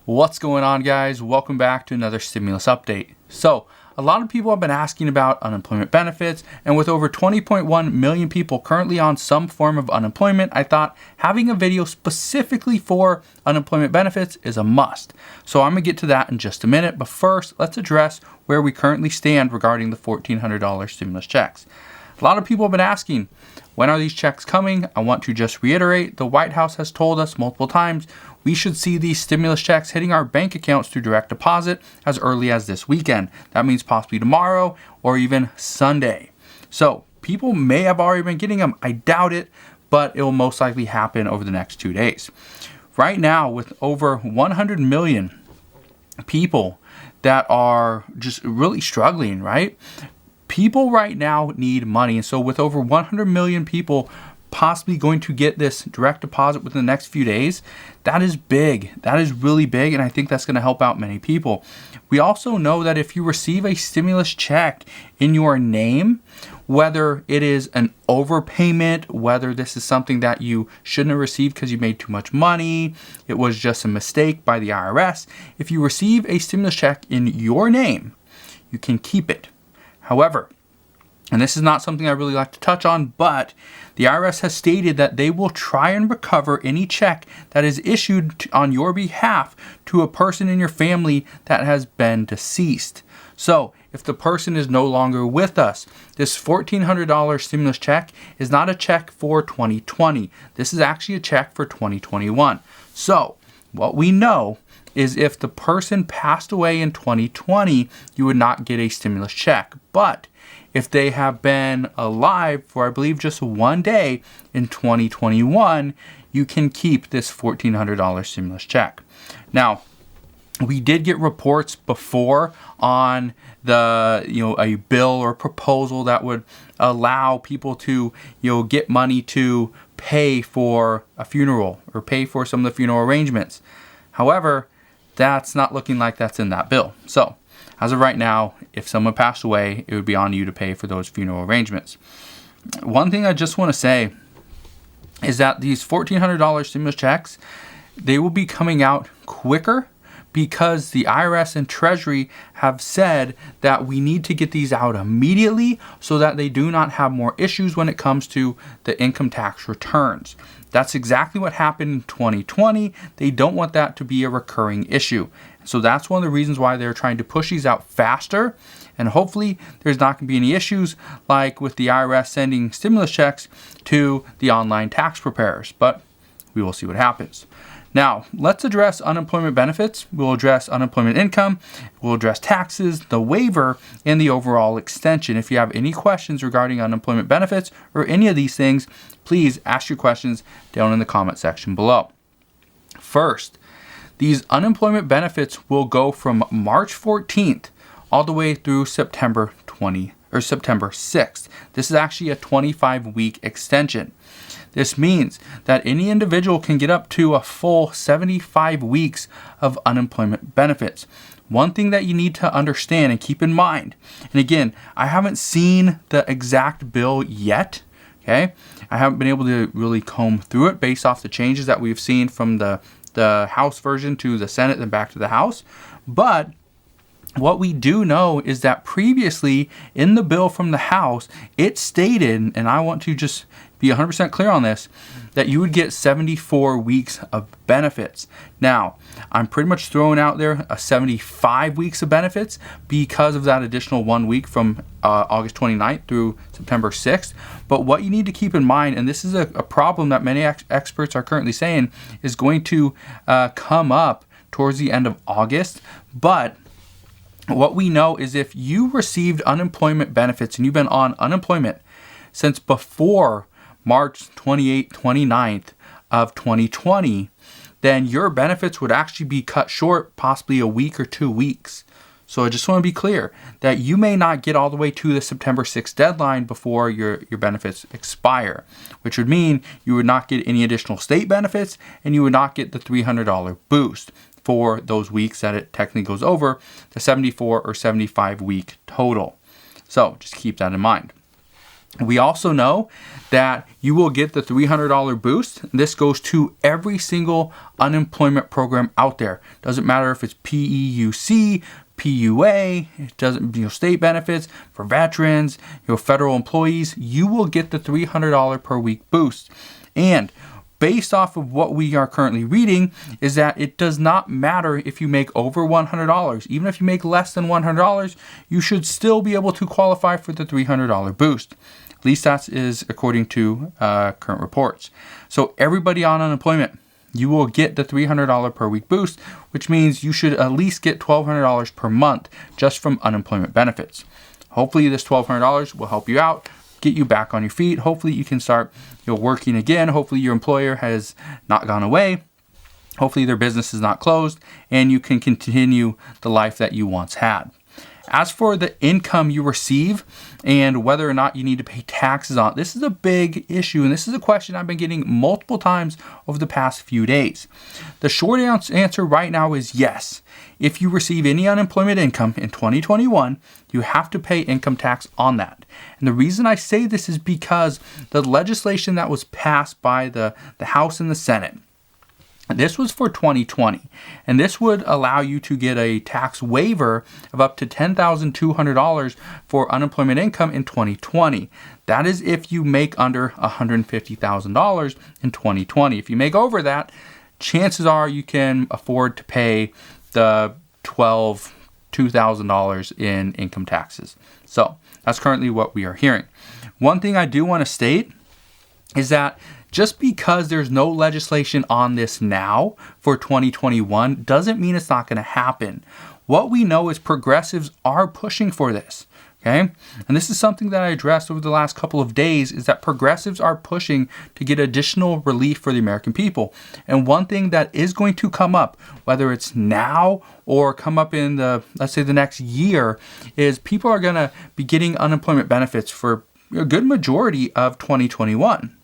What's going on, guys? Welcome back to another stimulus update. So, a lot of people have been asking about unemployment benefits, and with over 20.1 million people currently on some form of unemployment, I thought having a video specifically for unemployment benefits is a must. So I'm going to get to that in just a minute, but first, let's address where we currently stand regarding the $1,400 stimulus checks. A lot of people have been asking, when are these checks coming? I want to just reiterate, the White House has told us multiple times we should see these stimulus checks hitting our bank accounts through direct deposit as early as this weekend. That means possibly tomorrow or even Sunday. So people may have already been getting them. I doubt it, but it will most likely happen over the next 2 days. Right now, with over 100 million people that are just really struggling, right? People right now need money. And so with over 100 million people possibly going to get this direct deposit within the next few days, that is big. That is really big. And I think that's going to help out many people. We also know that if you receive a stimulus check in your name, whether it is an overpayment, whether this is something that you shouldn't have received because you made too much money, it was just a mistake by the IRS. If you receive a stimulus check in your name, you can keep it. However, and this is not something I really like to touch on, but the IRS has stated that they will try and recover any check that is issued on your behalf to a person in your family that has been deceased. So, if the person is no longer with us, this $1,400 stimulus check is not a check for 2020. This is actually a check for 2021. So, what we know is if the person passed away in 2020, you would not get a stimulus check. But if they have been alive for, I believe, just 1 day in 2021, you can keep this $1,400 stimulus check. Now, we did get reports before on a bill or proposal that would allow people to, get money to pay for a funeral or pay for some of the funeral arrangements. However, that's not looking like that's in that bill. So, as of right now, if someone passed away, it would be on you to pay for those funeral arrangements. One thing I just want to say is that these $1,400 stimulus checks, they will be coming out quicker because the IRS and Treasury have said that we need to get these out immediately so that they do not have more issues when it comes to the income tax returns. That's exactly what happened in 2020. They don't want that to be a recurring issue. So that's one of the reasons why they're trying to push these out faster. And hopefully there's not going to be any issues like with the IRS sending stimulus checks to the online tax preparers. But we will see what happens. Now, let's address unemployment benefits. We'll address unemployment income. We'll address taxes, the waiver, and the overall extension. If you have any questions regarding unemployment benefits or any of these things, please ask your questions down in the comment section below. First, these unemployment benefits will go from March 14th all the way through September 6th. This is actually a 25-week extension. This means that any individual can get up to a full 75 weeks of unemployment benefits. One thing that you need to understand and keep in mind, and again, I haven't seen the exact bill yet, okay? I haven't been able to really comb through it based off the changes that we've seen from the House version to the Senate and back to the House. But what we do know is that previously in the bill from the House, it stated, and I want to just be 100% clear on this, that you would get 74 weeks of benefits. Now, I'm pretty much throwing out there a 75 weeks of benefits because of that additional 1 week from August 29th through September 6th. But what you need to keep in mind, and this is a problem that many experts are currently saying is going to come up towards the end of August. But what we know is if you received unemployment benefits and you've been on unemployment since before March 28th, 29th of 2020, then your benefits would actually be cut short possibly a week or 2 weeks. So I just want to be clear that you may not get all the way to the September 6th deadline before your benefits expire, which would mean you would not get any additional state benefits and you would not get the $300 boost for those weeks that it technically goes over the 74 or 75 week total. So just keep that in mind. We also know that you will get the $300 boost. This goes to every single unemployment program out there. Doesn't matter if it's PEUC, PUA, it doesn't, state benefits for veterans, federal employees. You will get the $300 per week boost. And based off of what we are currently reading is that it does not matter if you make over $100. Even if you make less than $100, you should still be able to qualify for the $300 boost. At least that is according to current reports. So everybody on unemployment, you will get the $300 per week boost, which means you should at least get $1,200 per month just from unemployment benefits. Hopefully this $1,200 will help you out, get you back on your feet. Hopefully you can start working again. Hopefully your employer has not gone away. Hopefully their business is not closed and you can continue the life that you once had. As for the income you receive and whether or not you need to pay taxes on it, this is a big issue, and this is a question I've been getting multiple times over the past few days. The short answer right now is yes. If you receive any unemployment income in 2021, you have to pay income tax on that. And the reason I say this is because the legislation that was passed by the House and the Senate, this was for 2020, and this would allow you to get a tax waiver of up to $10,200 for unemployment income in 2020. That is if you make under $150,000 in 2020. If you make over that, chances are you can afford to pay the $2,000 in income taxes. So that's currently what we are hearing. One thing I do want to state is that just because there's no legislation on this now for 2021 doesn't mean it's not going to happen. What we know is progressives are pushing for this, okay? And this is something that I addressed over the last couple of days, is that progressives are pushing to get additional relief for the American people. And one thing that is going to come up, whether it's now or come up in let's say the next year, is people are going to be getting unemployment benefits for a good majority of 2021.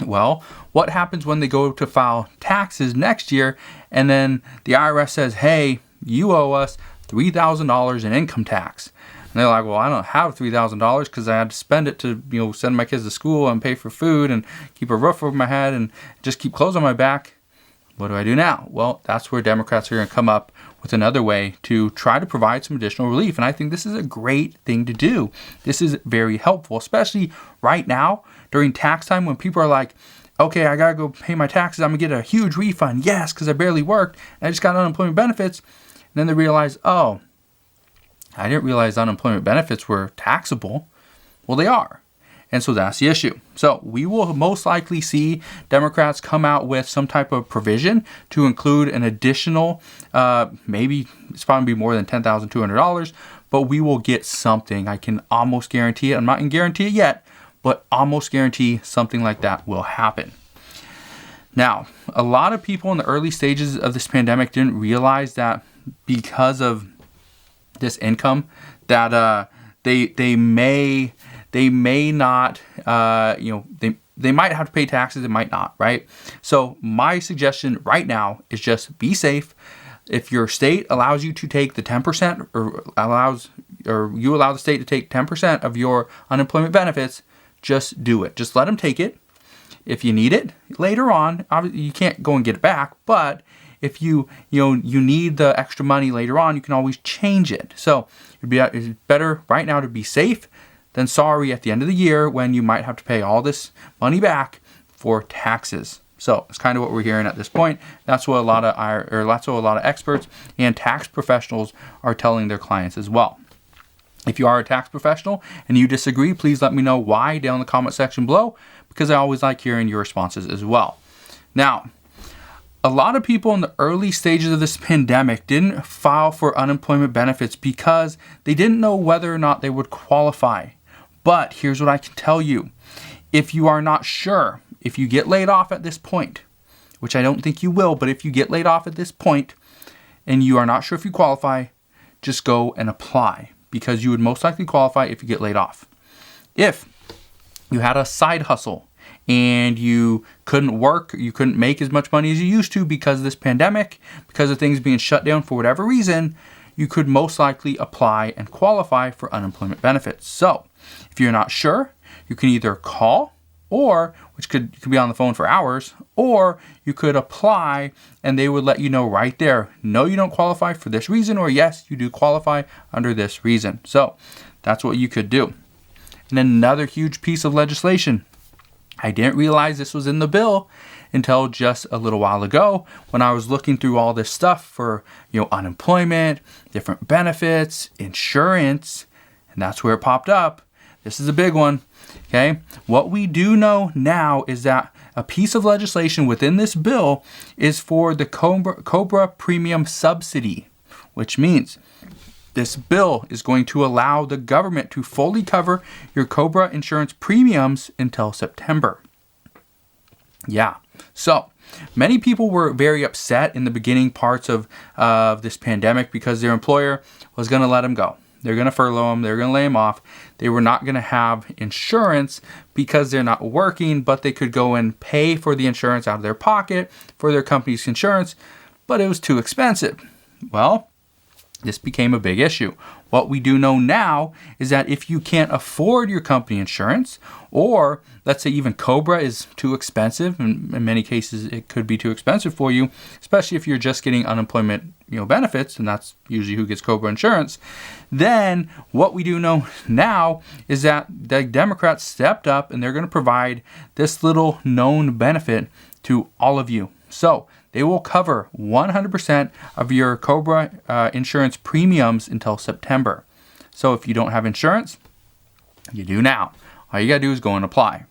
Well, what happens when they go to file taxes next year and then the IRS says, hey, you owe us $3,000 in income tax? And they're like, well, I don't have $3,000 because I had to spend it to, send my kids to school and pay for food and keep a roof over my head and just keep clothes on my back. What do I do now? Well, that's where Democrats are going to come up with another way to try to provide some additional relief. And I think this is a great thing to do. This is very helpful, especially right now during tax time when people are like, okay, I got to go pay my taxes. I'm going to get a huge refund. Yes, because I barely worked and I just got unemployment benefits. And then they realize, oh, I didn't realize unemployment benefits were taxable. Well, they are. And so that's the issue. So we will most likely see Democrats come out with some type of provision to include an additional, maybe it's probably be more than $10,200, but we will get something. I can almost guarantee it. I'm not going to guarantee it yet, but almost guarantee something like that will happen. Now, a lot of people in the early stages of this pandemic didn't realize that because of this income that they may not, they might have to pay taxes, they might not, right? So my suggestion right now is just be safe. If your state allows you to take the 10% or you allow the state to take 10% of your unemployment benefits, just do it. Just let them take it. If you need it later on, obviously you can't go and get it back, but if you need the extra money later on, you can always change it. So it's better right now to be safe than sorry at the end of the year when you might have to pay all this money back for taxes. So it's kind of what we're hearing at this point. That's what a lot of experts and tax professionals are telling their clients as well. If you are a tax professional and you disagree, please let me know why down in the comment section below, because I always like hearing your responses as well. Now, a lot of people in the early stages of this pandemic didn't file for unemployment benefits because they didn't know whether or not they would qualify. But here's what I can tell you. If you are not sure, if you get laid off at this point, which I don't think you will, but if you get laid off at this point and you are not sure if you qualify, just go and apply, because you would most likely qualify if you get laid off. If you had a side hustle and you couldn't work, you couldn't make as much money as you used to because of this pandemic, because of things being shut down for whatever reason, you could most likely apply and qualify for unemployment benefits. So if you're not sure, you can either call, or which could be on the phone for hours, or you could apply and they would let you know right there, no, you don't qualify for this reason, or yes, you do qualify under this reason. So that's what you could do. And then another huge piece of legislation. I didn't realize this was in the bill until just a little while ago when I was looking through all this stuff for, unemployment, different benefits, insurance, and that's where it popped up. This is a big one. Okay, what we do know now is that a piece of legislation within this bill is for the COBRA premium subsidy, which means this bill is going to allow the government to fully cover your COBRA insurance premiums until September. Yeah, so many people were very upset in the beginning parts of this pandemic because their employer was going to let them go. They're going to furlough them. They're going to lay them off. They were not going to have insurance because they're not working, but they could go and pay for the insurance out of their pocket for their company's insurance, but it was too expensive. Well, this became a big issue. What we do know now is that if you can't afford your company insurance, or let's say even COBRA is too expensive, and in many cases it could be too expensive for you, especially if you're just getting unemployment benefits, and that's usually who gets COBRA insurance, then what we do know now is that the Democrats stepped up and they're going to provide this little known benefit to all of you. So they will cover 100% of your COBRA insurance premiums until September. So if you don't have insurance, you do now. All you got to do is go and apply.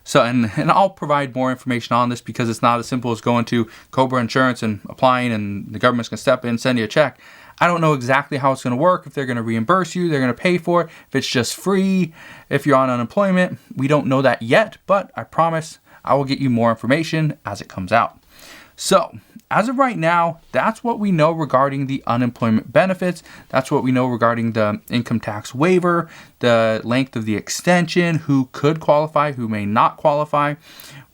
So, and I'll provide more information on this because it's not as simple as going to COBRA Insurance and applying and the government's going to step in, send you a check. I don't know exactly how it's going to work, if they're going to reimburse you, they're going to pay for it, if it's just free, if you're on unemployment. We don't know that yet, but I promise I will get you more information as it comes out. So, as of right now, that's what we know regarding the unemployment benefits. That's what we know regarding the income tax waiver, the length of the extension, who could qualify, who may not qualify.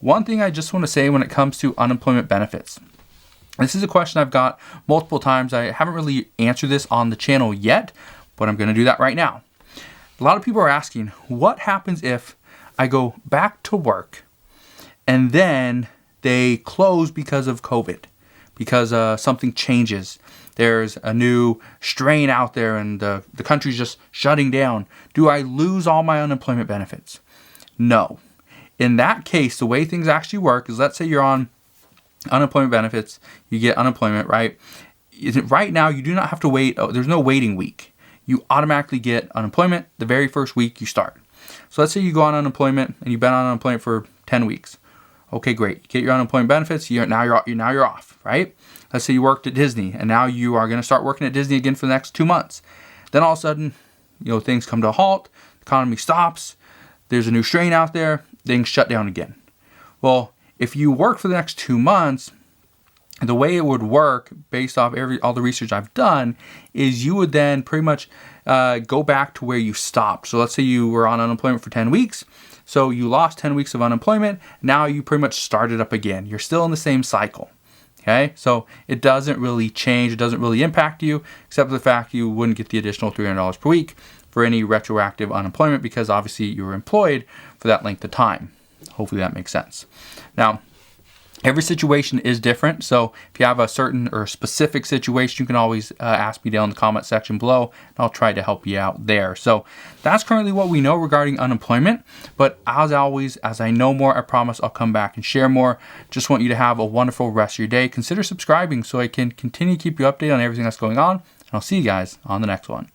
One thing I just want to say when it comes to unemployment benefits. This is a question I've got multiple times. I haven't really answered this on the channel yet, but I'm going to do that right now. A lot of people are asking, what happens if I go back to work and then they close because of COVID, because something changes. There's a new strain out there and the country's just shutting down. Do I lose all my unemployment benefits? No. In that case, the way things actually work is, let's say you're on unemployment benefits, you get unemployment, right? Right now, you do not have to wait. There's no waiting week. You automatically get unemployment the very first week you start. So let's say you go on unemployment and you've been on unemployment for 10 weeks. Okay, great. You get your unemployment benefits. Now you're off, right? Let's say you worked at Disney and now you are going to start working at Disney again for the next 2 months. Then all of a sudden, things come to a halt. The economy stops. There's a new strain out there. Things shut down again. Well, if you work for the next 2 months, the way it would work, based off all the research I've done, is you would then pretty much go back to where you stopped. So let's say you were on unemployment for 10 weeks. So you lost 10 weeks of unemployment. Now you pretty much started up again. You're still in the same cycle. Okay, so it doesn't really change. It doesn't really impact you, except for the fact you wouldn't get the additional $300 per week for any retroactive unemployment because obviously you were employed for that length of time. Hopefully that makes sense. Now, every situation is different. So if you have a certain or specific situation, you can always ask me down in the comment section below, and I'll try to help you out there. So that's currently what we know regarding unemployment. But as always, as I know more, I promise I'll come back and share more. Just want you to have a wonderful rest of your day. Consider subscribing so I can continue to keep you updated on everything that's going on. And I'll see you guys on the next one.